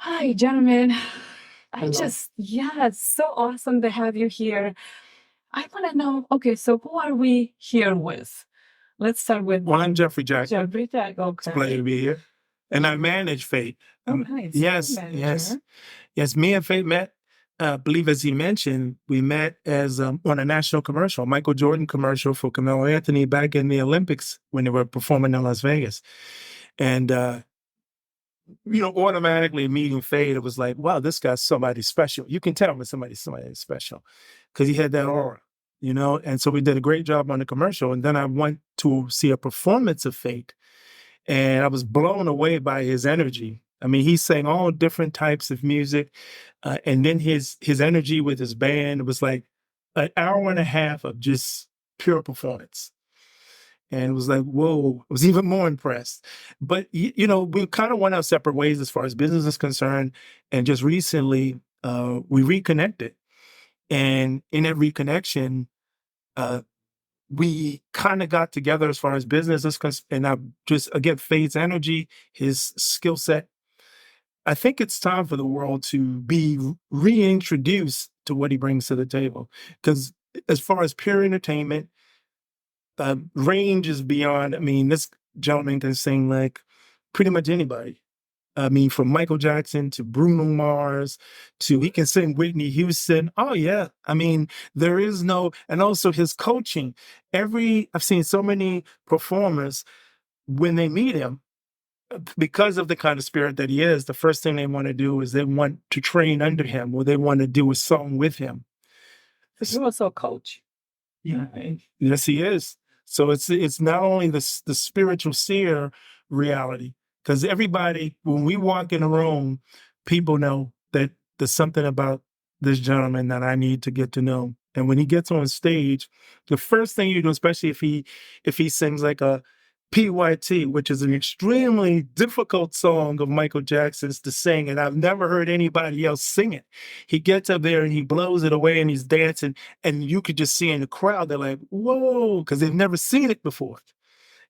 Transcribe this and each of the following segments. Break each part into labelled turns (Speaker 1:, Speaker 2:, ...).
Speaker 1: Hi, gentlemen.
Speaker 2: Hello.
Speaker 1: Yeah, it's so awesome to have you here. I want to know, okay, so who are we here with? Let's start with
Speaker 2: Well, I'm Jeffrey Jack.
Speaker 1: Jeffrey Tag.
Speaker 2: It's a
Speaker 1: Okay.
Speaker 2: pleasure to be here. And I manage Fate.
Speaker 1: Oh, nice.
Speaker 2: Yes,
Speaker 1: Manager.
Speaker 2: yes. Me and Fate met. I believe, as you mentioned, we met as on a national commercial, Michael Jordan commercial for Carmelo Anthony back in the Olympics when they were performing in Las Vegas. And automatically meeting Fate, it was like, wow, this guy's somebody special. You can tell when somebody's special because he had that aura, And so we did a great job on the commercial. And then I went to see a performance of Fate, and I was blown away by his energy. I mean, he sang all different types of music, and then his energy with his band was like an hour and a half of just pure performance. And it was like, whoa, I was even more impressed. But, we kind of went our separate ways as far as business is concerned. And just recently, we reconnected. And in that reconnection, uh, we kind of got together as far as business is concerned. And I just, again, Fade's energy, his skill set. I think it's time for the world to be reintroduced to what he brings to the table. Because as far as pure entertainment, range is beyond. I mean, this gentleman can sing like pretty much anybody. I mean, from Michael Jackson to Bruno Mars to he can sing Whitney Houston. Oh yeah. I mean, there is no, and also his coaching. I've seen so many performers when they meet him, because of the kind of spirit that he is, the first thing they want to do is they want to train under him or they want to do a song with him.
Speaker 1: You're also a coach.
Speaker 2: Yeah, yes, he is. So it's not only the spiritual seer reality, because everybody, when we walk in a room, people know that there's something about this gentleman that I need to get to know. And when he gets on stage, the first thing you do, especially if he sings like a PYT, which is an extremely difficult song of Michael Jackson's to sing, and I've never heard anybody else sing it. He gets up there and he blows it away and he's dancing, and you could just see in the crowd, they're like, whoa, because they've never seen it before.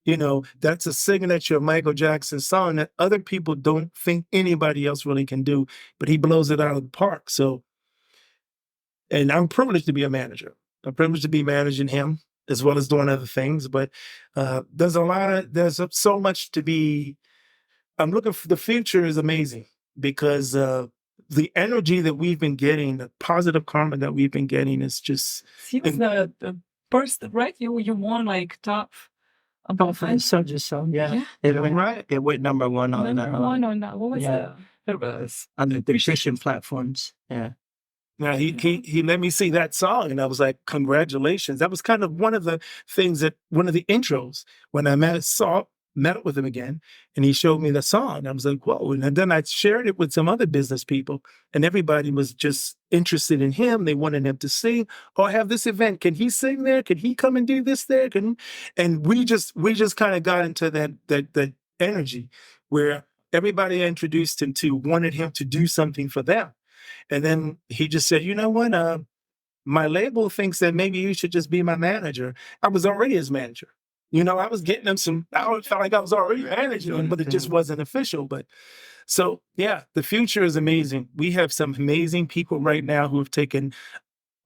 Speaker 2: That's a signature of Michael Jackson's song that other people don't think anybody else really can do, but he blows it out of the park. So, and I'm privileged to be a manager. I'm privileged to be managing him as well as doing other things. But there's so much to be. I'm looking for the future is amazing because the energy that we've been getting, the positive karma that we've been getting is just.
Speaker 1: He was the first, right? You won like top about
Speaker 2: For Soldier Song, yeah. It went number one on
Speaker 1: number one on that. What was it was
Speaker 2: on the nutrition platforms. Yeah. Now he let me see that song, and I was like, "Congratulations!" That was kind of one of the intros when I met up with him again, and he showed me the song. I was like, "Whoa!" And then I shared it with some other business people, and everybody was just interested in him. They wanted him to sing. Oh, I have this event. Can he sing there? Can he come and do this there? And we just kind of got into that energy where everybody I introduced him to wanted him to do something for them. And then he just said, you know what? My label thinks that maybe you should just be my manager. I was already his manager. I was getting him I felt like I was already managing him, but it just wasn't official. But so, yeah, the future is amazing. We have some amazing people right now who have taken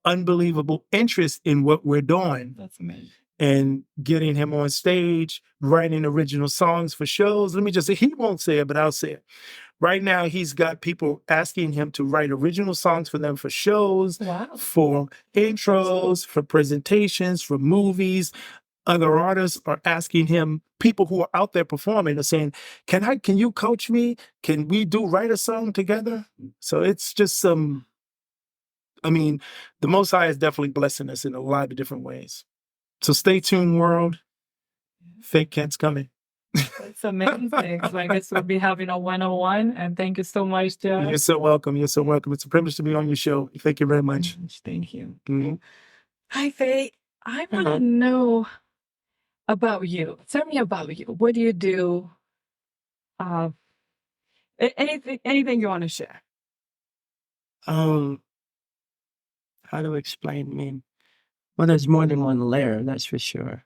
Speaker 2: unbelievable interest in what we're doing.
Speaker 1: That's amazing.
Speaker 2: And getting him on stage, writing original songs for shows. Let me just say, he won't say it, but I'll say it. Right now, he's got people asking him to write original songs for them for shows, for intros, for presentations, for movies. Other artists are asking him, people who are out there performing are saying, can you coach me? Can we write a song together? So it's just the Most High is definitely blessing us in a lot of different ways. So stay tuned, world. Fake Kent's coming.
Speaker 1: It's amazing. So I guess we'll be having a 101. And thank you so much, Jeff.
Speaker 2: You're so welcome. You're so welcome. It's a privilege to be on your show. Thank you very much.
Speaker 1: Thank you.
Speaker 2: Mm-hmm.
Speaker 1: Hi, Faye. I want to know about you. Tell me about you. What do you do? Anything you want to share?
Speaker 3: How to explain? I mean, well, there's more than one layer, that's for sure.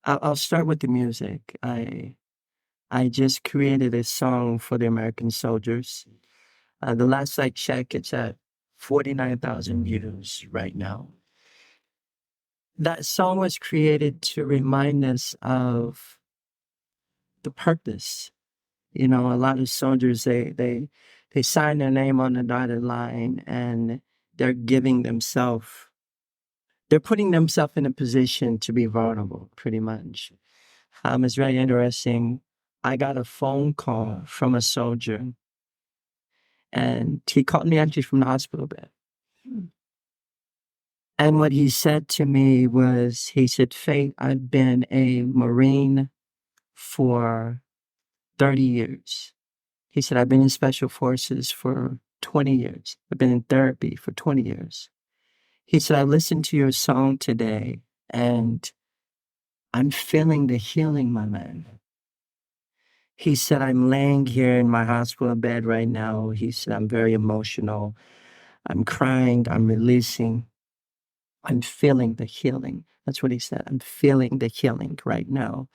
Speaker 3: I'll start with the music. I I just created a song for the American soldiers. The last I checked, it's at 49,000 views right now. That song was created to remind us of the purpose. You know, a lot of soldiers, they sign their name on the dotted line and they're giving themselves, they're putting themselves in a position to be vulnerable, pretty much. It's very interesting. I got a phone call from a soldier, and he called me actually from the hospital bed. And what he said to me was, he said, Faith, I've been a Marine for 30 years. He said, I've been in special forces for 20 years. I've been in therapy for 20 years. He said, I listened to your song today and I'm feeling the healing, my man. He said, I'm laying here in my hospital bed right now. He said, I'm very emotional. I'm crying. I'm releasing. I'm feeling the healing. That's what he said. I'm feeling the healing right now.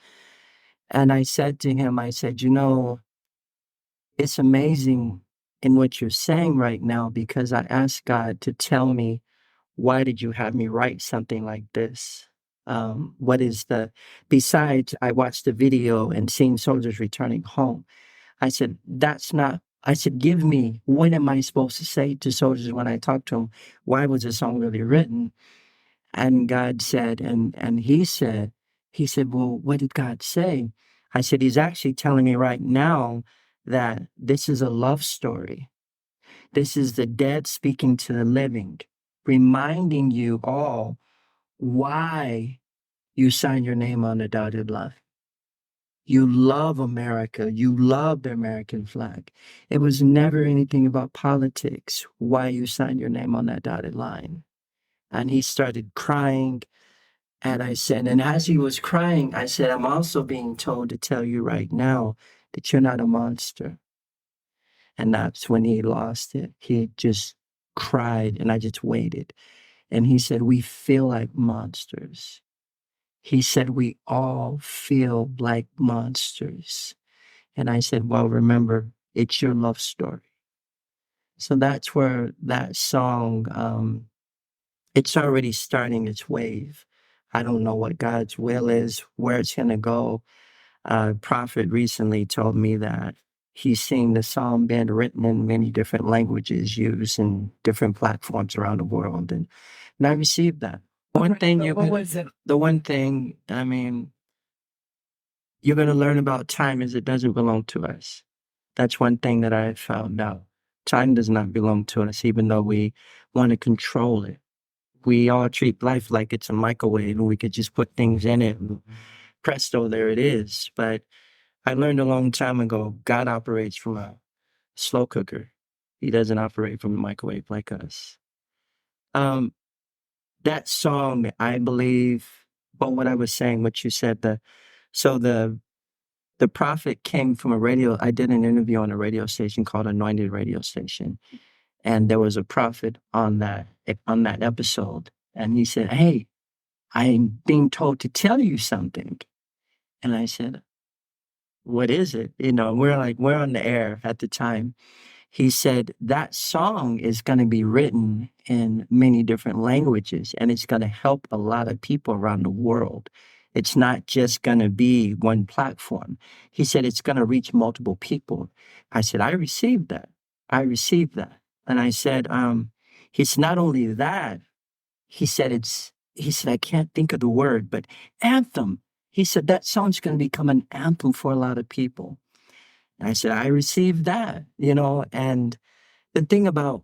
Speaker 3: And I said to him, I said, you know, it's amazing in what you're saying right now, because I asked God to tell me, why did you have me write something like this? What is the, besides I watched the video and seeing soldiers returning home, I said, that's not, I said, give me, what am I supposed to say to soldiers when I talk to them? Why was the song really written? And God said, and he said, well, what did God say? I said, he's actually telling me right now that this is a love story. This is the dead speaking to the living, reminding you all why you signed your name on the dotted line. You love America. You love the American flag. It was never anything about politics, why you signed your name on that dotted line. And he started crying. And I said, and as he was crying, I said, I'm also being told to tell you right now that you're not a monster. And that's when he lost it. He just cried, and I just waited. And he said, we feel like monsters. He said, we all feel like monsters. And I said, well, remember, it's your love story. So that's where that song, it's already starting its wave. I don't know what God's will is, where it's going to go. Prophet recently told me that he's seen the song being written in many different languages, used in different platforms around the world. And I received that. One thing the one thing, I mean, you're going to learn about time is it doesn't belong to us. That's one thing that I found out. Time does not belong to us, even though we want to control it. We all treat life like it's a microwave and we could just put things in it and presto, there it is. But I learned a long time ago, God operates from a slow cooker. He doesn't operate from a microwave like us. That song, I believe, but what I was saying, what you said, the prophet came from a radio. I did an interview on a radio station called Anointed Radio Station. And there was a prophet on that episode. And he said, hey, I'm being told to tell you something. And I said, what is it? You know, we're on the air at the time. He said, that song is going to be written in many different languages, and it's going to help a lot of people around the world. It's not just going to be one platform. He said, it's going to reach multiple people. I said, I received that. I received that. And I said, it's not only that. He said, I can't think of the word, but anthem. He said, that song's going to become an anthem for a lot of people. And I said, I received that, you know. And the thing about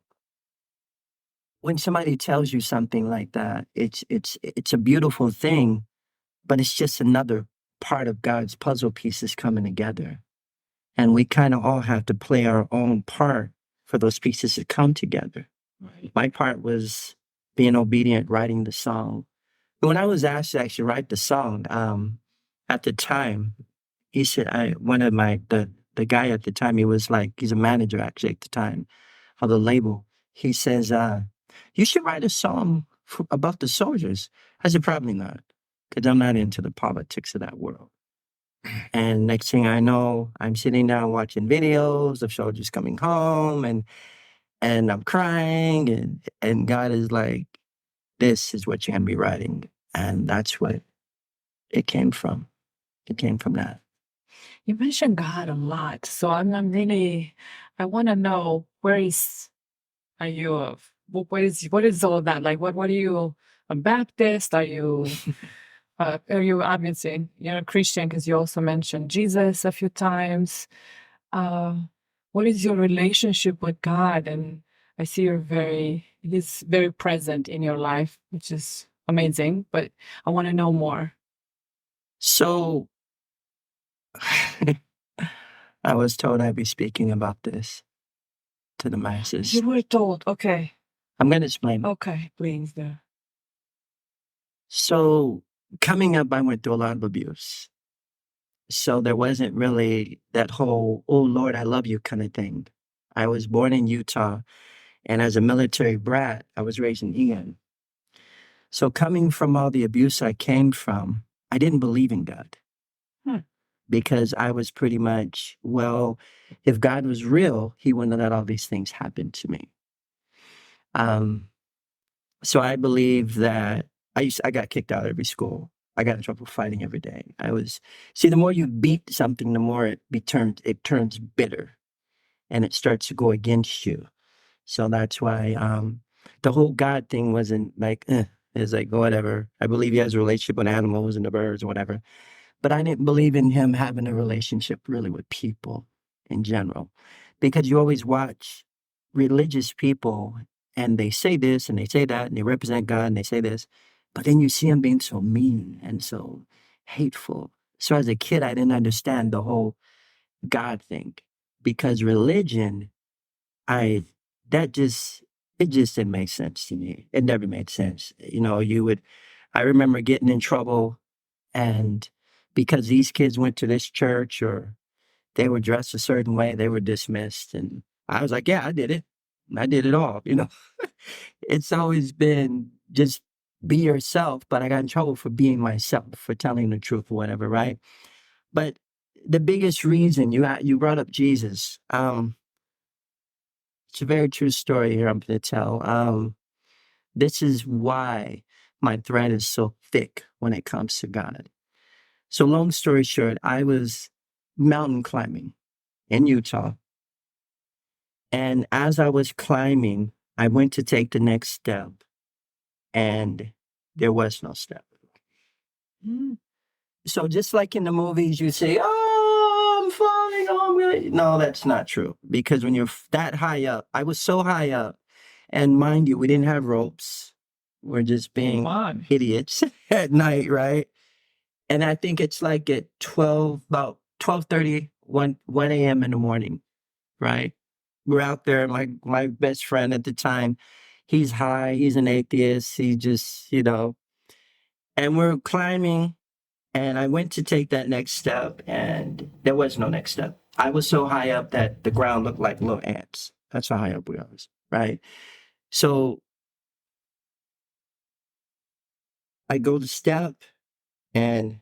Speaker 3: when somebody tells you something like that, it's a beautiful thing, but it's just another part of God's puzzle pieces coming together. And we kind of all have to play our own part for those pieces to come together. Right. My part was being obedient, writing the song. But when I was asked to actually write the song, at the time, he said, the guy at the time, he's a manager actually at the time of the label. He says, you should write a song about the soldiers. I said, probably not, because I'm not into the politics of that world. And next thing I know, I'm sitting down watching videos of soldiers coming home, and I'm crying, and God is like, this is what you're gonna be writing. And that's what it came from. It came from that.
Speaker 1: You mentioned God a lot, so I'm really, I want to know are you of, what is all that? Like, what are you, a Baptist? Are you obviously, you're a Christian because you also mentioned Jesus a few times. Uh, what is your relationship with God? And I see he's very present in your life, which is amazing, but I want to know more.
Speaker 3: So I was told I'd be speaking about this to the masses.
Speaker 1: You were told, okay.
Speaker 3: I'm going to explain.
Speaker 1: Okay, please. There.
Speaker 3: So coming up, I went through a lot of abuse. So there wasn't really that whole, oh Lord, I love you kind of thing. I was born in Utah, and as a military brat, I was raised in England. So coming from all the abuse I came from, I didn't believe in God. Because I was pretty much, well, if God was real, he wouldn't have let all these things happen to me. So I believe that I got kicked out of every school. I got in trouble fighting every day. The more you beat something, the more it turns bitter, and it starts to go against you. So that's why the whole God thing wasn't like, it's like, whatever. I believe he has a relationship with animals and the birds or whatever. But I didn't believe in him having a relationship really with people in general, because you always watch religious people and they say this and they say that and they represent God and they say this, but then you see them being so mean and so hateful. So as a kid, I didn't understand the whole God thing, because religion, it just didn't make sense to me. It never made sense. I remember getting in trouble, and because these kids went to this church or they were dressed a certain way, they were dismissed. And I was like, yeah, I did it. I did it all. It's always been just be yourself, but I got in trouble for being myself, for telling the truth or whatever, right? But the biggest reason you brought up Jesus, it's a very true story here I'm going to tell. This is why my thread is so thick when it comes to God. So long story short, I was mountain climbing in Utah. And as I was climbing, I went to take the next step, and there was no step. So just like in the movies, you say, oh, I'm falling. Oh, I'm really... No, that's not true. Because when you're that high up, I was so high up. And mind you, we didn't have ropes. We're just being idiots at night, right? And I think it's like at about 12:30, 1 a.m. in the morning, right? We're out there. My best friend at the time, he's high. He's an atheist. He just, and we're climbing. And I went to take that next step, and there was no next step. I was so high up that the ground looked like little ants. That's how high up we was, right? So I go to step, and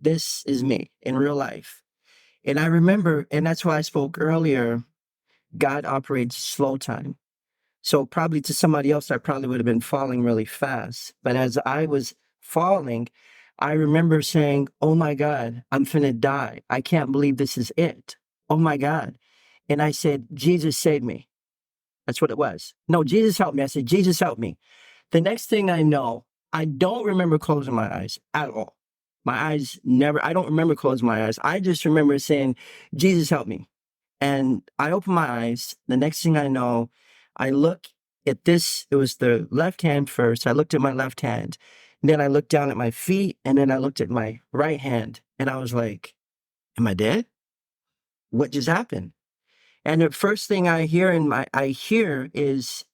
Speaker 3: this is me in real life. And I remember, and that's why I spoke earlier, God operates slow time. So probably to somebody else, I probably would have been falling really fast. But as I was falling, I remember saying, oh my God, I'm finna die. I can't believe this is it. Oh my God. And I said, Jesus, save me. That's what it was. No, Jesus, help me. I said, Jesus, help me. The next thing I know, I don't remember closing my eyes at all. I don't remember closing my eyes. I just remember saying, Jesus, help me. And I open my eyes. The next thing I know, I look at this. It was the left hand first. I looked at my left hand. And then I looked down at my feet. And then I looked at my right hand. And I was like, am I dead? What just happened? And the first thing I hear is,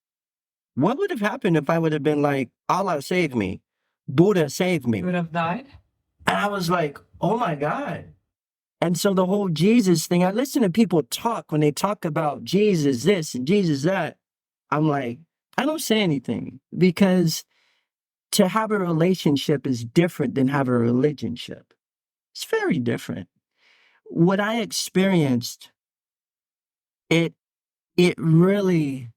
Speaker 3: what would have happened if I would have been like, Allah save me, Buddha save me?
Speaker 1: You would have died?
Speaker 3: And I was like, oh my God. And so the whole Jesus thing, I listen to people talk when they talk about Jesus this and Jesus that. I'm like, I don't say anything, because to have a relationship is different than have a religionship. It's very different. What I experienced, it really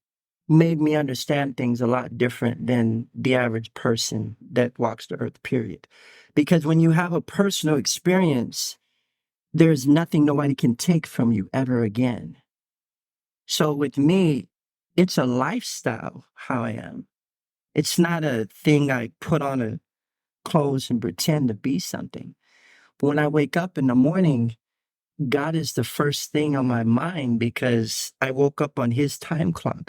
Speaker 3: made me understand things a lot different than the average person that walks the earth, period. Because when you have a personal experience, there's nothing nobody can take from you ever again. So with me, it's a lifestyle, how I am. It's not a thing I put on a clothes and pretend to be something. But when I wake up in the morning, God is the first thing on my mind because I woke up on his time clock.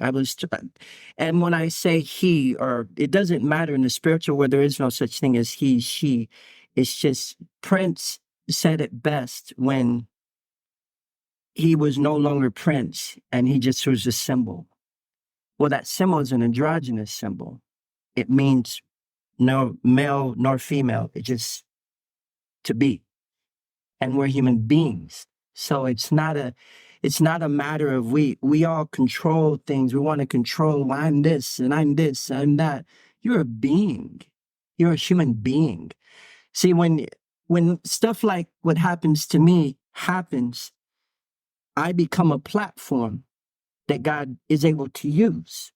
Speaker 3: And when I say he, or it doesn't matter in the spiritual where there is no such thing as he, she, it's just Prince said it best when he was no longer Prince and he just was a symbol. Well, that symbol is an androgynous symbol. It means no male nor female. It's just to be. And we're human beings. So it's not a matter of we all control things. We want to control, well, I'm this and I'm this, I'm that. You're a being. You're a human being. See, when stuff like what happens to me happens, I become a platform that God is able to use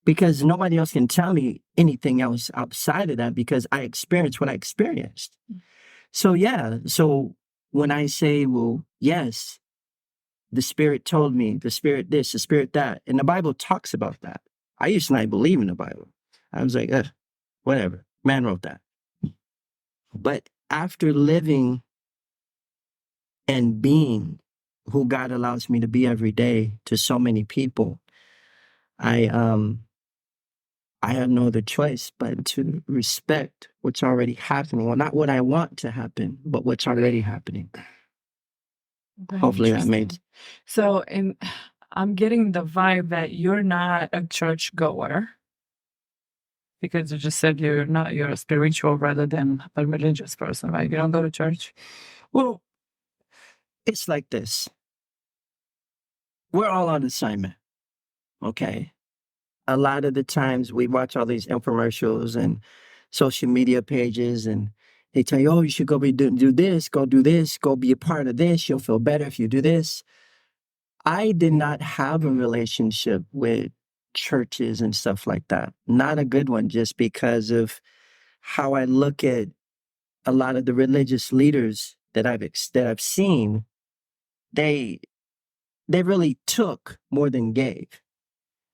Speaker 3: because nobody else can tell me anything else outside of that because I experienced what I experienced. So yeah, so when I say, well, yes, the Spirit told me, the Spirit this, the Spirit that, and the Bible talks about that. I used to not believe in the Bible. I was like, whatever, man wrote that. But after living and being who God allows me to be every day to so many people, I have no other choice but to respect what's already happening. Well, not what I want to happen, but what's already happening.
Speaker 1: Very
Speaker 3: Hopefully that
Speaker 1: interesting.
Speaker 3: made.
Speaker 1: So, I'm getting the vibe that you're not a church goer because you just said you're a spiritual rather than a religious person, right? You don't go to church.
Speaker 3: Well, it's like this. We're all on assignment, okay? A lot of the times we watch all these infomercials and social media pages and they tell you, oh, you should go do this, go be a part of this. You'll feel better if you do this. I did not have a relationship with churches and stuff like that. Not a good one, just because of how I look at a lot of the religious leaders that I've seen. They really took more than gave.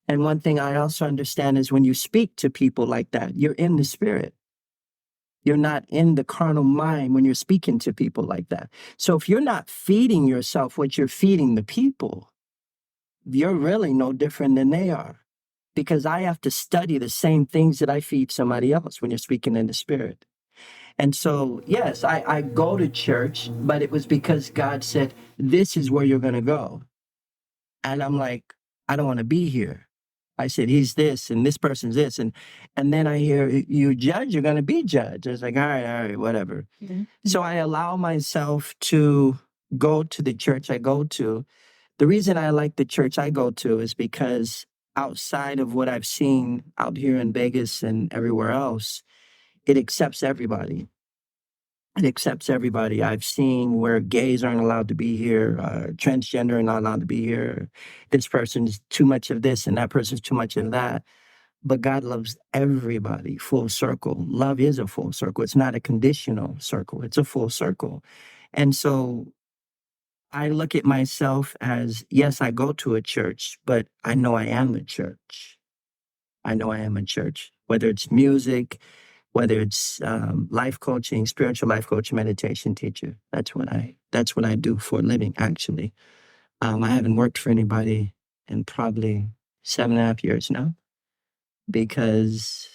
Speaker 3: And one thing I also understand is when you speak to people like that, you're in the spirit. You're not in the carnal mind when you're speaking to people like that. So if you're not feeding yourself what you're feeding the people, you're really no different than they are. Because I have to study the same things that I feed somebody else when you're speaking in the spirit. And so, yes, I go to church, but it was because God said, this is where you're going to go. And I'm like, I don't want to be here. I said, he's this and this person's this. And then I hear you judge, you're going to be judged. I was like, all right, whatever. Mm-hmm. So I allow myself to go to the church I go to. The reason I like the church I go to is because outside of what I've seen out here in Vegas and everywhere else, it accepts everybody. It accepts everybody. I've seen where gays aren't allowed to be here, transgender are not allowed to be here. This person's too much of this and that person's too much of that. But God loves everybody, full circle. Love is a full circle. It's not a conditional circle. It's a full circle. And so I look at myself as, yes, I go to a church, but I know I am a church. I know I am a church, whether it's music, whether it's life coaching, spiritual life coaching, meditation teacher. That's what I do for a living, actually. I haven't worked for anybody in probably 7.5 years now because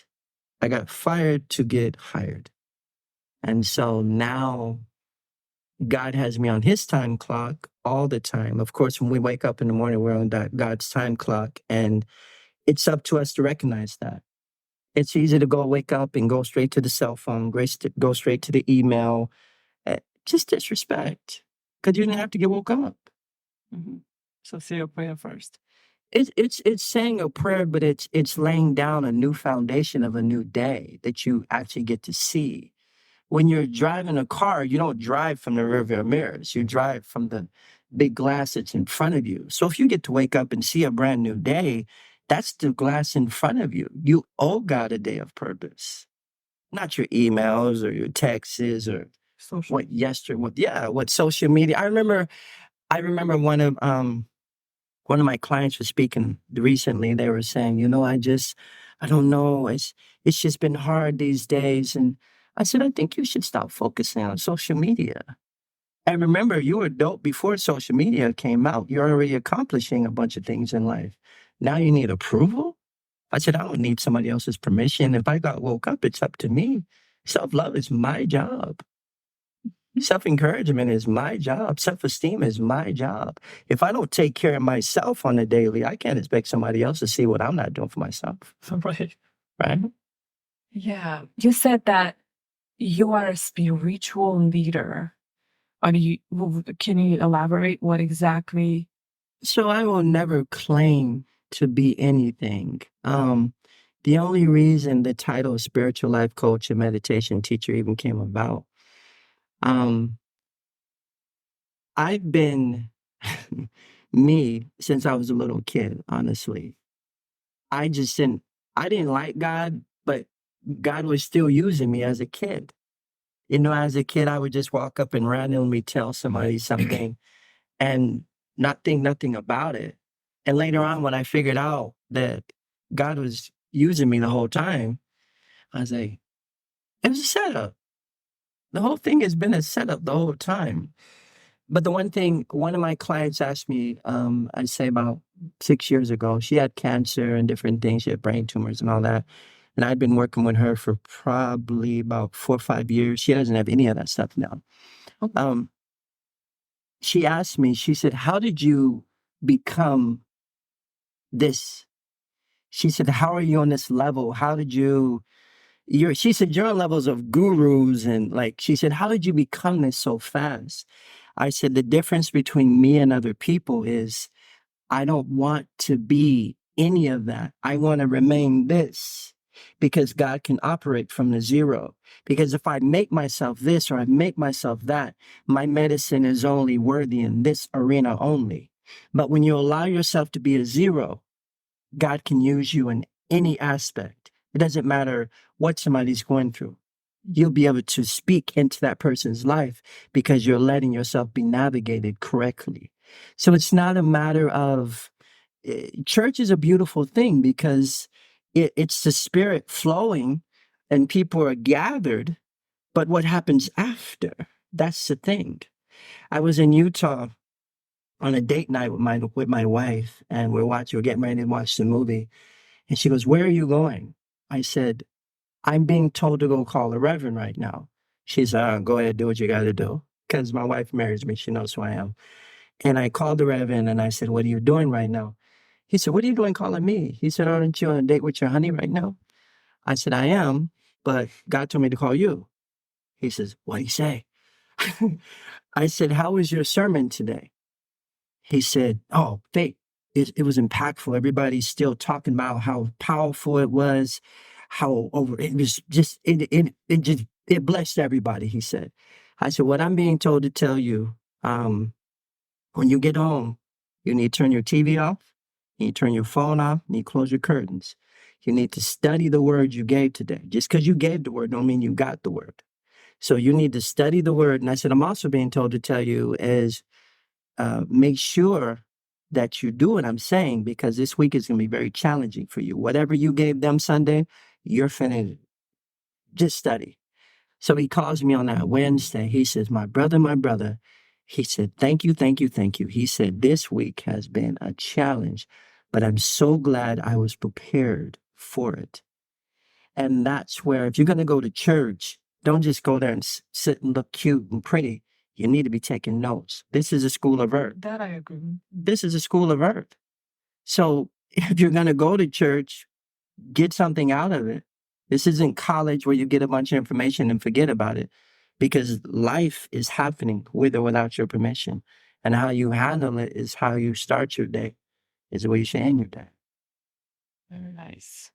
Speaker 3: I got fired to get hired. And so now God has me on his time clock all the time. Of course, when we wake up in the morning, we're on God's time clock, and it's up to us to recognize that. It's easy to wake up and go straight to the cell phone, go straight to the email. Just disrespect, because you didn't have to get woke up.
Speaker 1: Mm-hmm. So say your prayer first.
Speaker 3: It's saying a prayer, but it's laying down a new foundation of a new day that you actually get to see. When you're driving a car, you don't drive from the rearview mirrors. You drive from the big glass that's in front of you. So if you get to wake up and see a brand new day, that's the glass in front of you. You owe God a day of purpose, not your emails or your texts or
Speaker 1: Social.
Speaker 3: what social media. I remember one of my clients was speaking recently. They were saying, I don't know. It's just been hard these days. And I said, I think you should stop focusing on social media. And remember, you were dope before social media came out. You're already accomplishing a bunch of things in life. Now you need approval? I said, I don't need somebody else's permission. If I got woke up, it's up to me. Self-love is my job. Self-encouragement is my job. Self-esteem is my job. If I don't take care of myself on a daily, I can't expect somebody else to see what I'm not doing for myself.
Speaker 1: Right.
Speaker 3: Right?
Speaker 1: Yeah. You said that you are a spiritual leader. Can you elaborate what exactly?
Speaker 3: So I will never claim to be anything. The only reason the title of spiritual life coach and meditation teacher even came about, um, I've been me since I was a little kid, honestly. I didn't like God, but God was still using me as a kid. As a kid, I would just walk up and randomly tell somebody something and not think nothing about it. And later on, when I figured out that God was using me the whole time, I was like, it was a setup. The whole thing has been a setup the whole time. But the one of my clients asked me, I'd say about 6 years ago, she had cancer and different things. She had brain tumors and all that. And I'd been working with her for probably about 4 or 5 years. She doesn't have any of that stuff now.
Speaker 1: Okay.
Speaker 3: She asked me, she said, how did you become this? She said, how are you on this level? How did she said, you're on levels of gurus. And she said, how did you become this so fast? I said, the difference between me and other people is I don't want to be any of that. I want to remain this because God can operate from the zero. Because if I make myself this or I make myself that, my medicine is only worthy in this arena only. But when you allow yourself to be a zero, God can use you in any aspect. It doesn't matter what somebody's going through. You'll be able to speak into that person's life because you're letting yourself be navigated correctly. So it's not a matter of church is a beautiful thing because it's the spirit flowing and people are gathered. But what happens after? That's the thing. I was in Utah on a date night with my wife, and we're getting ready to watch the movie. And she goes, "Where are you going?" I said, "I'm being told to go call a reverend right now." She said, "Go ahead, do what you got to do." Because my wife marries me. She knows who I am. And I called the reverend and I said, "What are you doing right now?" He said, "What are you doing calling me?" He said, "Aren't you on a date with your honey right now?" I said, "I am, but God told me to call you." He says, "What did he say?" I said, "How was your sermon today?" He said, "Oh, Faith, it was impactful. Everybody's still talking about how powerful it was, it was just, it blessed everybody," he said. I said, "What I'm being told to tell you, when you get home, you need to turn your TV off, you need to turn your phone off, you need to close your curtains. You need to study the word you gave today. Just because you gave the word don't mean you got the word. So you need to study the word." And I said, "I'm also being told to tell you is make sure that you do what I'm saying because this week is going to be very challenging for you. Whatever you gave them Sunday, you're finna just study." So he calls me on that Wednesday. He says, my brother, he said, "Thank you, thank you, thank you." He said, "This week has been a challenge, but I'm so glad I was prepared for it." And that's where, if you're going to go to church, don't just go there and sit and look cute and pretty. You need to be taking notes. This is a school of earth.
Speaker 1: That I agree.
Speaker 3: This is a school of earth. So if you're going to go to church, get something out of it. This isn't college where you get a bunch of information and forget about it, because life is happening with or without your permission. And how you handle it is how you start your day. is the way you should end your day.
Speaker 1: Very nice.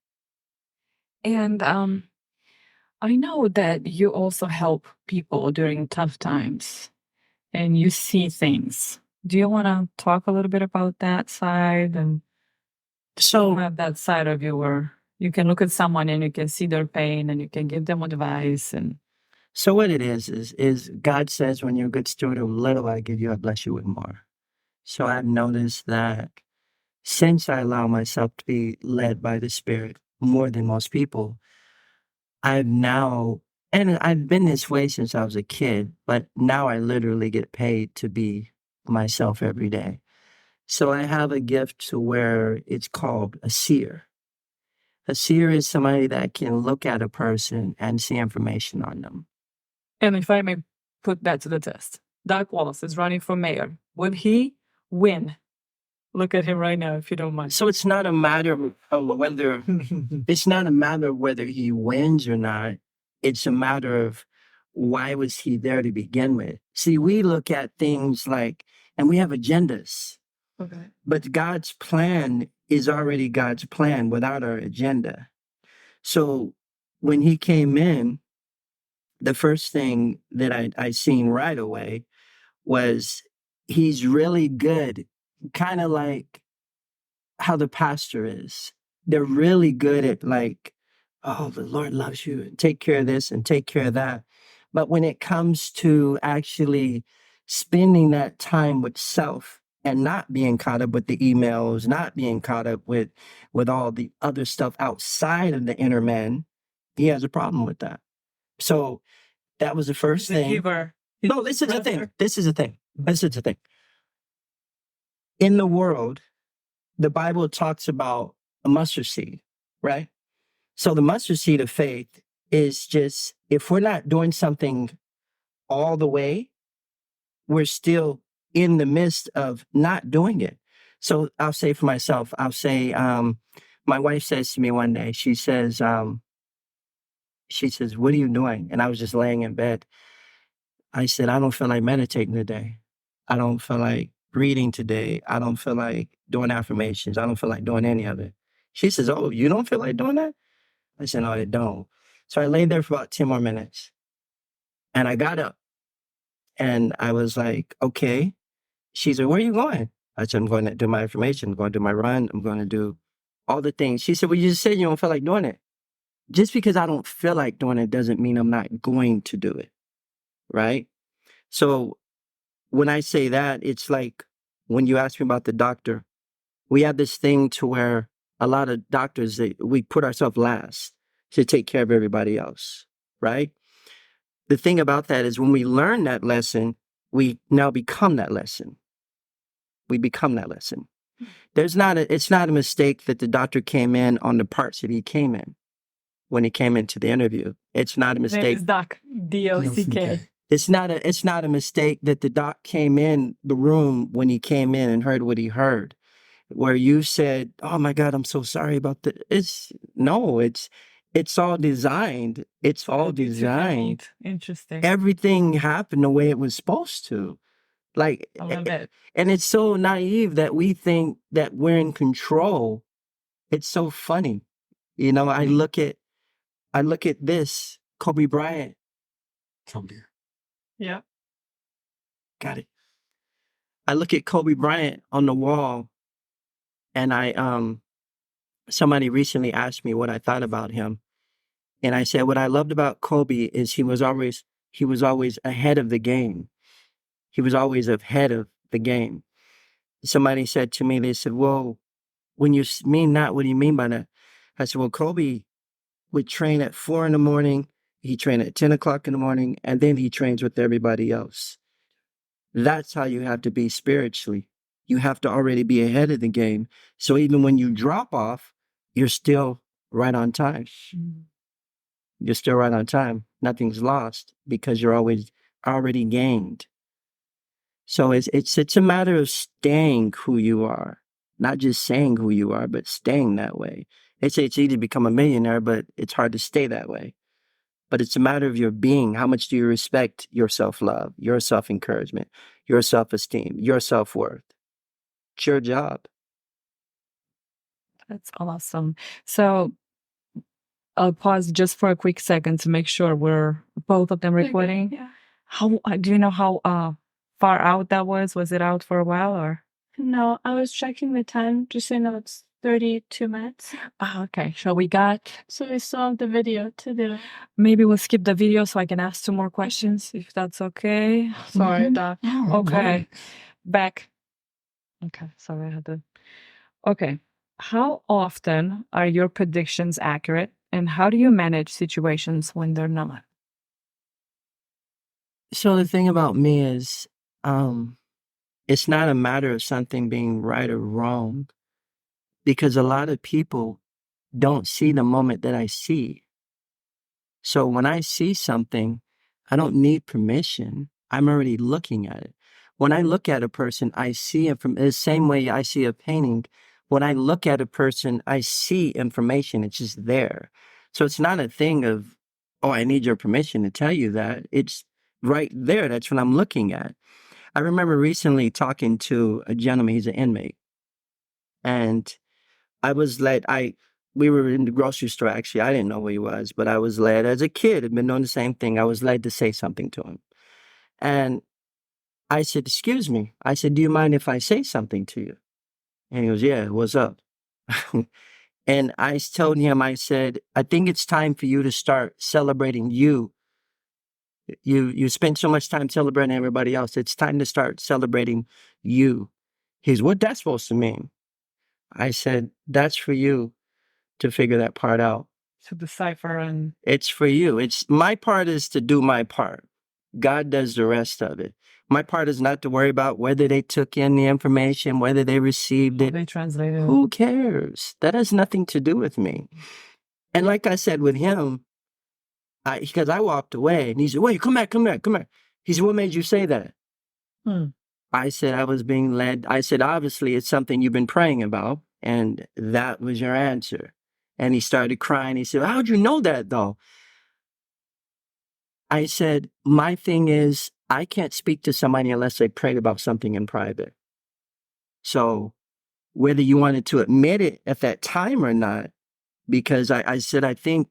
Speaker 1: And I know that you also help people during tough times and you see things. Do you want to talk a little bit about that side and
Speaker 3: So
Speaker 1: have that side of you where you can look at someone and you can see their pain and you can give them advice and
Speaker 3: So what it is God says, when you're a good steward of little, I give you, I bless you with more. So I've noticed that since I allow myself to be led by the Spirit more than most people, I've now, and I've been this way since I was a kid, but now I literally get paid to be myself every day. So I have a gift to where it's called a seer. A seer is somebody that can look at a person and see information on them.
Speaker 1: and if I may put that to the test. Doug Wallace is running for mayor. Would he win? Look at him right now if you don't mind.
Speaker 3: So it's not a matter of whether it's not a matter of whether he wins or not. It's a matter of why was he there to begin with. See, we look at things like, and we have agendas,
Speaker 1: Okay.
Speaker 3: but God's plan is already God's plan without our agenda. So when he came in, the first thing that I seen right away was he's really good, kind of like how the pastor is. They're really good at like, oh, the Lord loves you, and take care of this and take care of that. But when it comes to actually spending that time with self and not being caught up with the emails, not being caught up with all the other stuff outside of the inner man, he has a problem with that. So that was the first
Speaker 1: The
Speaker 3: thing.
Speaker 1: giver.
Speaker 3: No, this is the thing. This is the thing. This is the thing. In the world, the Bible talks about a mustard seed, right? So the mustard seed of faith is just, if we're not doing something all the way, we're still in the midst of not doing it. So I'll say for myself, I'll say, my wife says to me one day, she says, what are you doing? And I was just laying in bed. I said, I don't feel like meditating today. I don't feel like reading today. I don't feel like doing affirmations. I don't feel like doing any of it. She says, oh, you don't feel like doing that? I said, no, I don't. So I laid there for about 10 more minutes and I got up and I was like, okay. She said, where are you going? I said, I'm going to do my affirmation. I'm going to do my run. I'm going to do all the things. She said, well, you just said you don't feel like doing it. Just because I don't feel like doing it doesn't mean I'm not going to do it. Right? So when I say that, it's like when you ask me about the doctor, we have this thing to where a lot of doctors, we put ourselves last to take care of everybody else, right? The thing about that is when we learn that lesson, we now become that lesson. We become that lesson. It's not a mistake that the doctor came in on the parts that he came in when he came into the interview. It's not a
Speaker 1: His name
Speaker 3: mistake.
Speaker 1: is Doc, D-O-C-K.
Speaker 3: It's not a mistake that the doc came in the room when he came in and heard what he heard, where you said, "Oh my God, I'm so sorry about the." It's all designed. It's all designed.
Speaker 1: Interesting.
Speaker 3: Everything happened the way it was supposed to. Like,
Speaker 1: I love it.
Speaker 3: and it's so naive that we think that we're in control. It's so funny, I look at this Kobe Bryant.
Speaker 1: Yeah.
Speaker 3: Got it. I look at Kobe Bryant on the wall, and somebody recently asked me what I thought about him, and I said what I loved about Kobe is he was always ahead of the game. He was always ahead of the game. Somebody said to me, they said, "Well, when you mean that, what do you mean by that?" I said, "Well, Kobe would train at 4 a.m. He trained at 10 o'clock in the morning, and then he trains with everybody else." That's how you have to be spiritually. You have to already be ahead of the game. So even when you drop off, you're still right on time. You're still right on time. Nothing's lost because you're always already gained. So it's a matter of staying who you are, not just saying who you are, but staying that way. They say it's easy to become a millionaire, but it's hard to stay that way. But it's a matter of your being. How much do you respect your self-love, your self-encouragement, your self-esteem, your self-worth? It's your job.
Speaker 1: That's awesome. So I'll pause just for a quick second to make sure we're both of them recording.
Speaker 4: Yeah.
Speaker 1: How do you know how far out that was? Was it out for a while or?
Speaker 4: No, I was checking the time, just so you know it's 32 minutes.
Speaker 1: Okay. So we got.
Speaker 4: So we still have the video to do.
Speaker 1: Maybe we'll skip the video so I can ask 2 more questions if that's okay. Sorry, Doc. Okay. Back. Okay. Sorry, I had to. Okay. How often are your predictions accurate, and how do you manage situations when they're not?
Speaker 3: So the thing about me is, it's not a matter of something being right or wrong, because a lot of people don't see the moment that I see. So when I see something, I don't need permission. I'm already looking at it. When I look at a person, I see it from the same way I see a painting. When I look at a person, I see information. It's just there. So it's not a thing of, oh, I need your permission to tell you that. It's right there. That's what I'm looking at. I remember recently talking to a gentleman, he's an inmate. And I was led, we were in the grocery store, actually. I didn't know who he was, but I was led as a kid, had been doing the same thing. I was led to say something to him. And I said, excuse me. I said, do you mind if I say something to you? And he goes, yeah, what's up? And I told him, I said, I think it's time for you to start celebrating you. You spend so much time celebrating everybody else. It's time to start celebrating you. He's, what that's supposed to mean? I said, that's for you to figure that part out.
Speaker 1: To decipher and.
Speaker 3: It's for you. It's my part is to do my part. God does the rest of it. My part is not to worry about whether they took in the information, whether they received it.
Speaker 1: They translated.
Speaker 3: Who cares? That has nothing to do with me. And like I said with him, because I walked away and he said, wait, come back. He said, what made you say that? I said, I was being led. I said, obviously, it's something you've been praying about. And that was your answer. And he started crying. He said, how'd you know that, though? I said, my thing is, I can't speak to somebody unless they prayed about something in private. So whether you wanted to admit it at that time or not, because I said, I think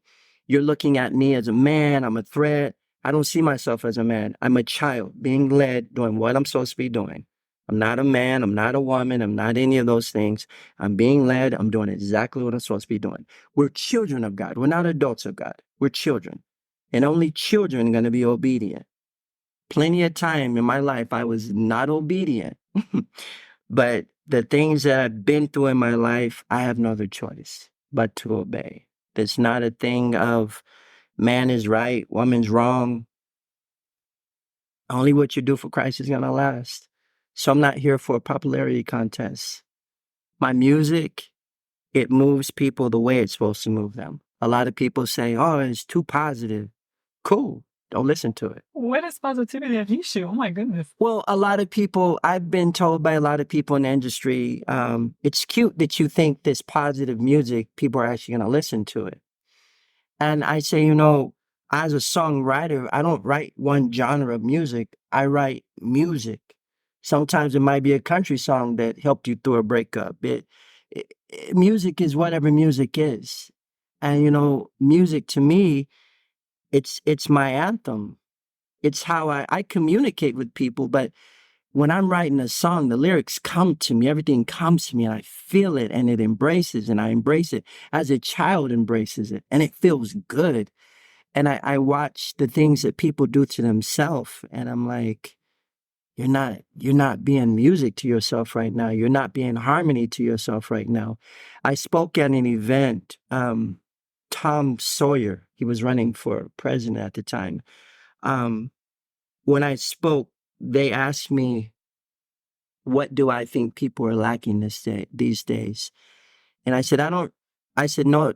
Speaker 3: you're looking at me as a man. I'm a threat. I don't see myself as a man. I'm a child being led, doing what I'm supposed to be doing. I'm not a man. I'm not a woman. I'm not any of those things. I'm being led. I'm doing exactly what I'm supposed to be doing. We're children of God. We're not adults of God. We're children. And only children are going to be obedient. Plenty of time in my life, I was not obedient. But the things that I've been through in my life, I have no other choice but to obey. It's not a thing of man is right, woman's wrong. Only what you do for Christ is going to last. So I'm not here for a popularity contest. My music, it moves people the way it's supposed to move them. A lot of people say, oh, it's too positive. Cool. Don't listen to it.
Speaker 1: When is positivity an issue? Oh my goodness.
Speaker 3: Well, a lot of people, I've been told by a lot of people in the industry, it's cute that you think this positive music, people are actually going to listen to it. And I say, you know, as a songwriter, I don't write one genre of music. I write music. Sometimes it might be a country song that helped you through a breakup. Music is whatever music is. And, you know, music to me, it's my anthem. It's how I communicate with people. But when I'm writing a song, the lyrics come to me, everything comes to me, and I feel it, and it embraces, and I embrace it as a child embraces it, and it feels good. And I watch the things that people do to themselves, and I'm like, you're not being music to yourself right now. You're not being harmony to yourself right now. I spoke at an event, Tom Sawyer, he was running for president at the time. When I spoke, they asked me, what do I think people are lacking these days? And I said,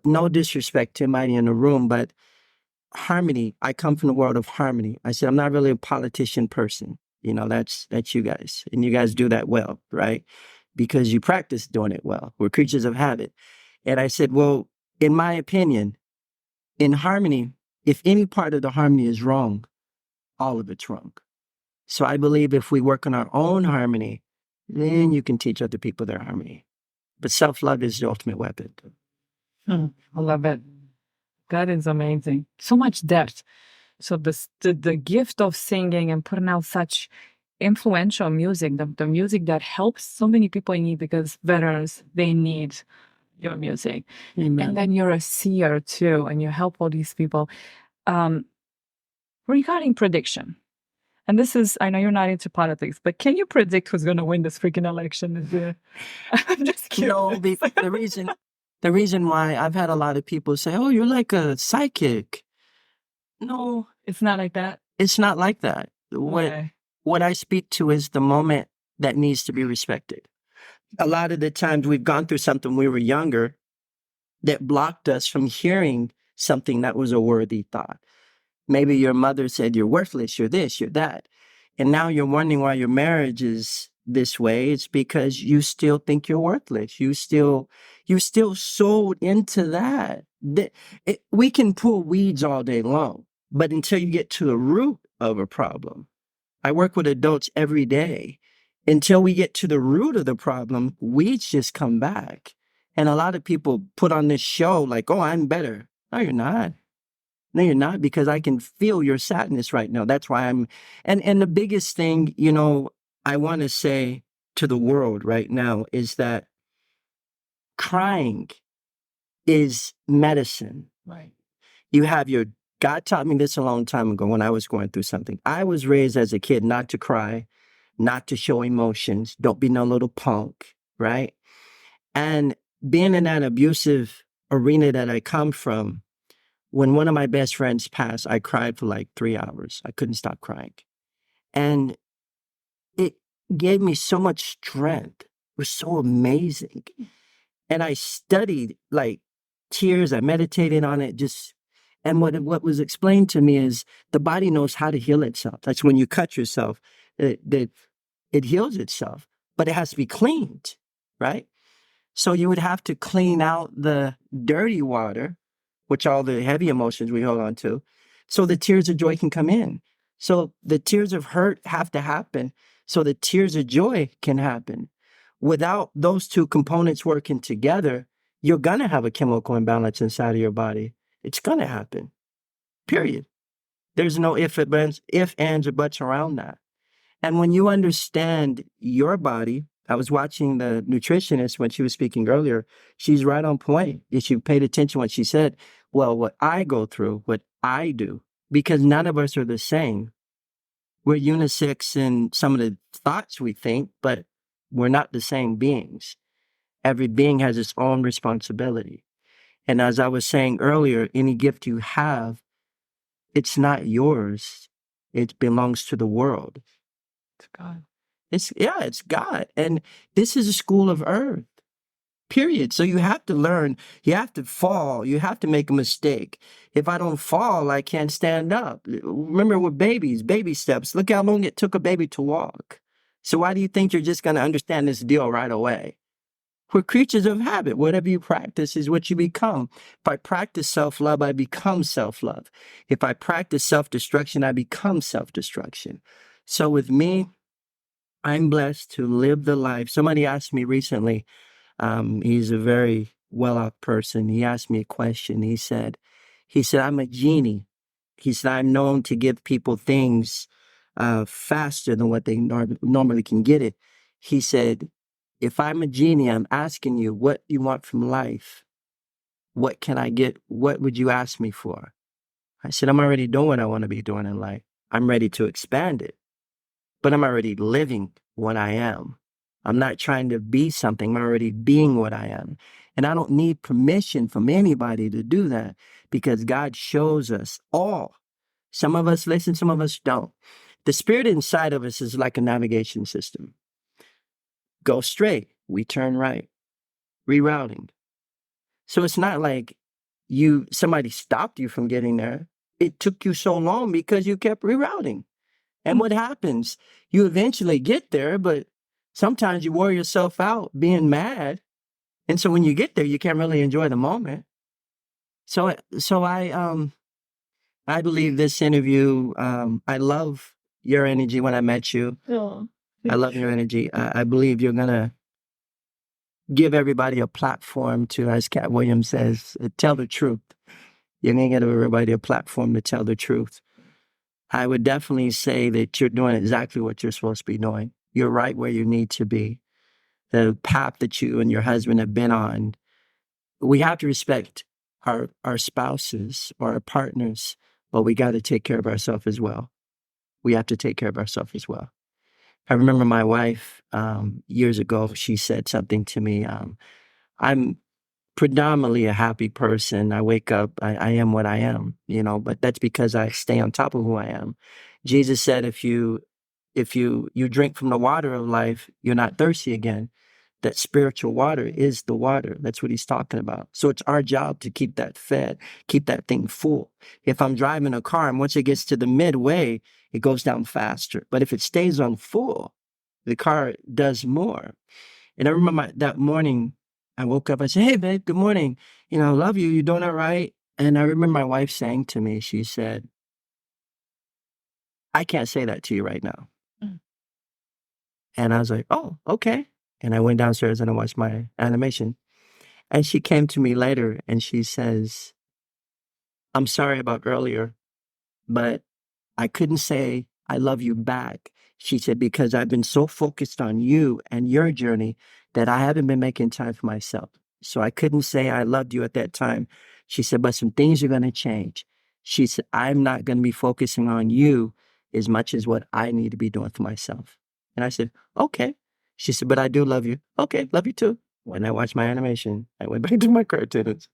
Speaker 3: no disrespect to anybody in the room, but harmony. I come from the world of harmony. I said, I'm not really a politician person. You know, that's you guys. And you guys do that well, right? Because you practice doing it well. We're creatures of habit. And I said, well, in my opinion, in harmony, if any part of the harmony is wrong, all of it's wrong. So I believe if we work on our own harmony, then you can teach other people their harmony. But self-love is the ultimate weapon.
Speaker 1: I love it. That is amazing. So much depth. So the gift of singing and putting out such influential music, the music that helps so many people in need, because veterans, they need your music.
Speaker 3: Amen.
Speaker 1: And then you're a seer too, and you help all these people. Regarding prediction, and this is, I know you're not into politics, but can you predict who's going to win this freaking election? I'm just curious.
Speaker 3: No, the reason why I've had a lot of people say, "Oh, you're like a psychic." No,
Speaker 1: It's not like that.
Speaker 3: it's not like that.
Speaker 1: Okay.
Speaker 3: What I speak to is the moment that needs to be respected. A lot of the times we've gone through something when we were younger that blocked us from hearing something that was a worthy thought. Maybe your mother said, "You're worthless, you're this, you're that." And now you're wondering why your marriage is this way. It's because you still think you're worthless. You still sold into that. We can pull weeds all day long, but until you get to the root of a problem, I work with adults every day. Until we get to the root of the problem, weeds just come back. And a lot of people put on this show like, "Oh, I'm better." No, you're not. No, you're not, because I can feel your sadness right now. That's why and the biggest thing, I want to say to the world right now is that crying is medicine.
Speaker 1: Right.
Speaker 3: God taught me this a long time ago when I was going through something. I was raised as a kid not to cry, not to show emotions. Don't be no little punk, right? And being in that abusive arena that I come from, when one of my best friends passed, I cried for like 3 hours. I couldn't stop crying. And it gave me so much strength. It was so amazing. And I studied like tears. I meditated on it. And what was explained to me is the body knows how to heal itself. That's when you cut yourself, it heals itself, but it has to be cleaned, right? So you would have to clean out the dirty water, which all the heavy emotions we hold on to, so the tears of joy can come in. So the tears of hurt have to happen so the tears of joy can happen. Without those two components working together, you're going to have a chemical imbalance inside of your body. It's going to happen, period. There's no ifs, ands, or buts around that. And when you understand your body, I was watching the nutritionist when she was speaking earlier. She's right on point. If you paid attention to what she said, well, what I go through, what I do, because none of us are the same. We're unisex in some of the thoughts we think, but we're not the same beings. Every being has its own responsibility. And as I was saying earlier, any gift you have, it's not yours. It belongs to the world.
Speaker 1: It's God.
Speaker 3: It's God. And this is a school of earth, period. So you have to learn, you have to fall, you have to make a mistake. If I don't fall, I can't stand up. Remember with babies, baby steps. Look how long it took a baby to walk. So why do you think you're just going to understand this deal right away? We're creatures of habit. Whatever you practice is what you become. If I practice self-love, I become self-love. If I practice self-destruction, I become self-destruction. So with me, I'm blessed to live the life. Somebody asked me recently, he's a very well-off person. He asked me a question. He said, "I'm a genie." He said, "I'm known to give people things faster than what they normally can get it." He said, "If I'm a genie, I'm asking you what you want from life. What can I get? What would you ask me for?" I said, "I'm already doing what I want to be doing in life. I'm ready to expand it, but I'm already living what I am. I'm not trying to be something. I'm already being what I am. And I don't need permission from anybody to do that, because God shows us all. Some of us listen, some of us don't. The spirit inside of us is like a navigation system. Go straight, we turn right, rerouting. So it's not like somebody stopped you from getting there. It took you so long because you kept rerouting. And what happens? You eventually get there, but sometimes you wear yourself out being mad. And so when you get there, you can't really enjoy the moment. So I believe this interview, I love your energy when I met you.
Speaker 4: Oh,
Speaker 3: I love your energy. I believe you're gonna give everybody a platform to, as Cat Williams says, tell the truth. You ain't give everybody a platform to tell the truth. I would definitely say that you're doing exactly what you're supposed to be doing. You're right where you need to be. The path that you and your husband have been on, we have to respect our spouses or our partners, but we got to take care of ourselves as well. We have to take care of ourselves as well. I remember my wife years ago, she said something to me. I'm predominantly a happy person. I wake up, I am what I am, but that's because I stay on top of who I am. Jesus said, if you drink from the water of life, you're not thirsty again. That spiritual water is the water. That's what he's talking about. So it's our job to keep that fed, keep that thing full. If I'm driving a car and once it gets to the midway, it goes down faster. But if it stays on full, the car does more. And I remember that morning, I woke up, I said, hey, babe, good morning. I love you. You doing all right? And I remember my wife saying to me, she said, I can't say that to you right now. Mm. And I was like, oh, okay. And I went downstairs and I watched my animation. And she came to me later and she says, I'm sorry about earlier, but I couldn't say I love you back. She said, because I've been so focused on you and your journey that I haven't been making time for myself. So I couldn't say I loved you at that time. She said, but some things are going to change. She said, I'm not going to be focusing on you as much as what I need to be doing for myself. And I said, okay. She said, but I do love you. Okay, love you too. When I watched my animation, I went back to my car attendance.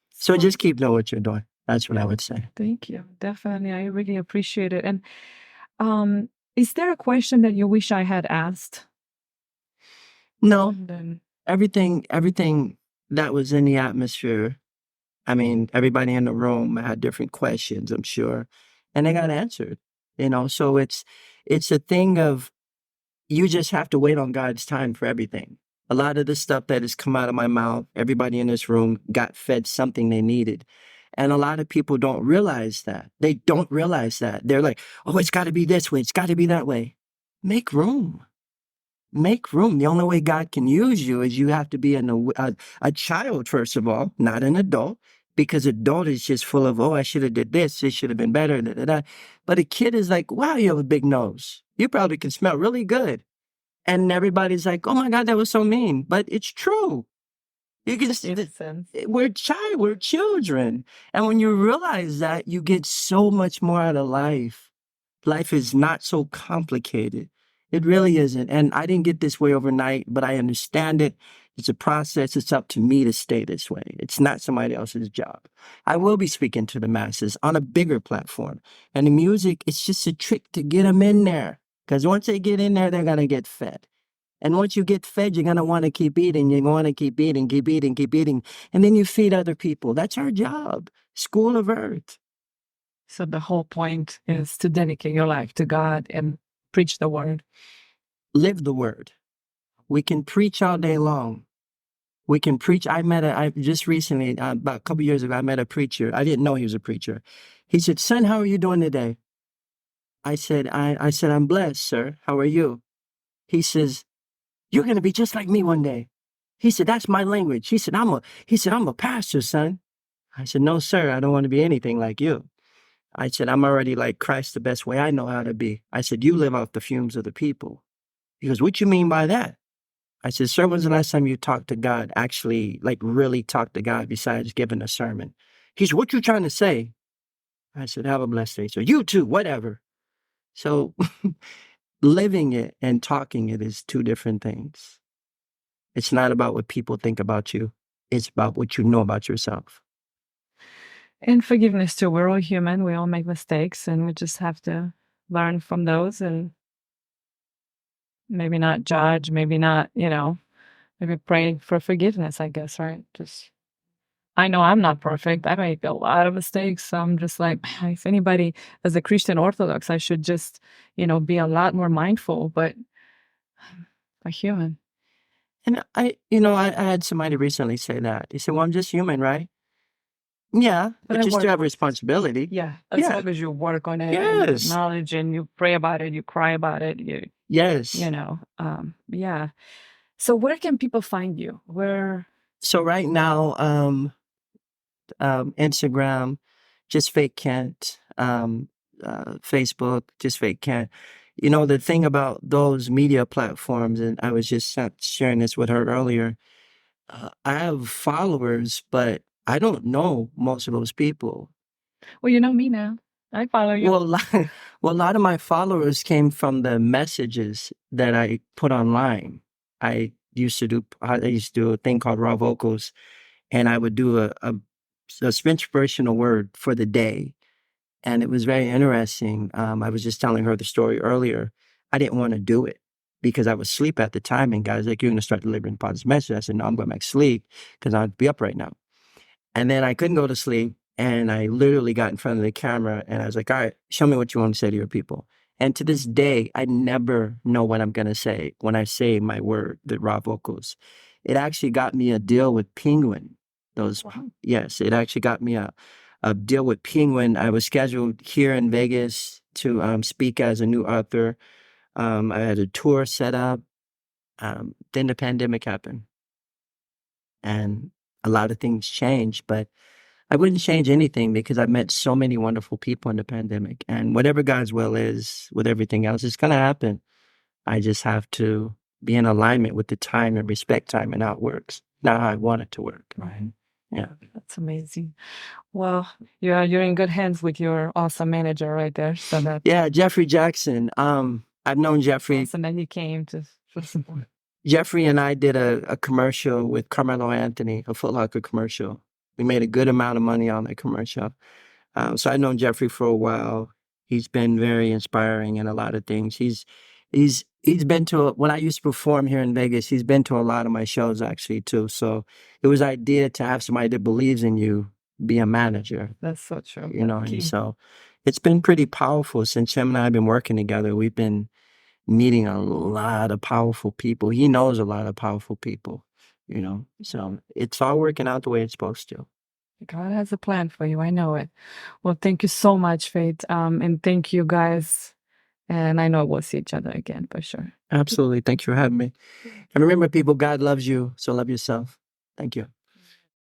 Speaker 3: So just keep knowing what you're doing. That's what I would say.
Speaker 1: Thank you. Definitely. I really appreciate it. And is there a question that you wish I had asked?
Speaker 3: No.
Speaker 1: And then
Speaker 3: Everything that was in the atmosphere, I mean, everybody in the room had different questions, I'm sure, and they got answered, so it's a thing of, you just have to wait on God's time for everything. A lot of the stuff that has come out of my mouth, everybody in this room got fed something they needed. And a lot of people don't realize that. They don't realize that. They're like, oh, it's got to be this way. It's got to be that way. Make room. Make room. The only way God can use you is you have to be a child, first of all, not an adult, because adult is just full of, oh, I should have did this. It should have been better. Da, da, da. But a kid is like, wow, you have a big nose. You probably can smell really good. And everybody's like, oh my God, that was so mean. But it's true. You can just, we're children. And when you realize that, you get so much more out of life. Life is not so complicated. It really isn't. And I didn't get this way overnight, but I understand it. It's a process. It's up to me to stay this way. It's not somebody else's job. I will be speaking to the masses on a bigger platform. And the music, it's just a trick to get them in there. Because once they get in there, they're going to get fed. And once you get fed, you're going to want to keep eating. You're going to keep eating, keep eating, keep eating. And then you feed other people. That's our job. School of Earth.
Speaker 1: So the whole point is to dedicate your life to God and preach the word.
Speaker 3: Live the word. We can preach all day long. We can preach. I just recently, about a couple years ago, I met a preacher. I didn't know he was a preacher. He said, son, how are you doing today? I said, I'm blessed, sir. How are you? He says, you're going to be just like me one day. He said, that's my language. He said, I'm a pastor, son. I said, no, sir, I don't want to be anything like you. I said, I'm already like Christ the best way I know how to be. I said, you live off the fumes of the people. He goes, what you mean by that? I said, sir, when's the last time you talked to God, actually, like really talked to God besides giving a sermon? He said, what you trying to say? I said, have a blessed day. So you too, whatever. So living it and talking it is two different things. It's not about what people think about you. It's about what you know about yourself.
Speaker 1: And forgiveness too. We're all human. We all make mistakes and we just have to learn from those and maybe not judge, maybe not, maybe pray for forgiveness, I guess, right? I know I'm not perfect. I make a lot of mistakes. So I'm just like, if anybody, as a Christian Orthodox, I should just, be a lot more mindful, but I'm a human.
Speaker 3: And I had somebody recently say that. He said, well, I'm just human, right? Yeah,
Speaker 1: But
Speaker 3: but
Speaker 1: I
Speaker 3: you still
Speaker 1: work.
Speaker 3: have responsibility.
Speaker 1: Yeah, as
Speaker 3: Yeah.
Speaker 1: long as you work on it and you
Speaker 3: Yes.
Speaker 1: acknowledge and you pray about it, you cry about it,
Speaker 3: Yes.
Speaker 1: yeah. So where can people find you? Where?
Speaker 3: So right now, Instagram, just fake Kent. Facebook, just fake Kent. You know, the thing about those media platforms, and I was just sharing this with her earlier. I have followers, but I don't know most of those people.
Speaker 1: Well, you know me now. I follow you.
Speaker 3: Well, well, a lot of my followers came from the messages that I put online. I used to do a thing called raw vocals, and I would do a inspirational word for the day, and it was very interesting. I was just telling her the story earlier. I didn't want to do it because I was asleep at the time, and guys like, "You're going to start delivering positive messages." I said, "No, I'm going back to sleep because I'd be up right now." And then I couldn't go to sleep. And I literally got in front of the camera and I was like, all right, show me what you want to say to your people. And to this day, I never know what I'm going to say when I say my word, the raw vocals. It actually got me a deal with Penguin. Yes, it actually got me a deal with Penguin. I was scheduled here in Vegas to speak as a new author. I had a tour set up. Then the pandemic happened and a lot of things changed, but I wouldn't change anything because I've met so many wonderful people in the pandemic. And whatever God's will is with everything else, it's going to happen. I just have to be in alignment with the time and respect time and how it works, not how I want it to work.
Speaker 1: Right.
Speaker 3: Yeah.
Speaker 1: That's amazing. Well, you're in good hands with your awesome manager right there. So that's
Speaker 3: Yeah, Jeffrey Jackson. I've known Jeffrey.
Speaker 1: awesome that he came to support.
Speaker 3: Jeffrey and I did a commercial with Carmelo Anthony, a Foot Locker commercial. We made a good amount of money on that commercial. So I've known Jeffrey for a while. He's been very inspiring in a lot of things. He's been to when I used to perform here in Vegas. He's been to a lot of my shows actually too. So it was idea to have somebody that believes in you be a manager.
Speaker 1: That's so true.
Speaker 3: You know,
Speaker 1: That's
Speaker 3: and
Speaker 1: key.
Speaker 3: so it's been pretty powerful since him and I have been working together. We've been meeting a lot of powerful people. He knows a lot of powerful people. You know, so it's all working out the way it's supposed to.
Speaker 1: God has a plan for you. I know it. Well, thank you so much, Faith. And thank you guys. And I know we'll see each other again for sure.
Speaker 3: Absolutely. Thank you for having me. And remember, people, God loves you, so love yourself. Thank you.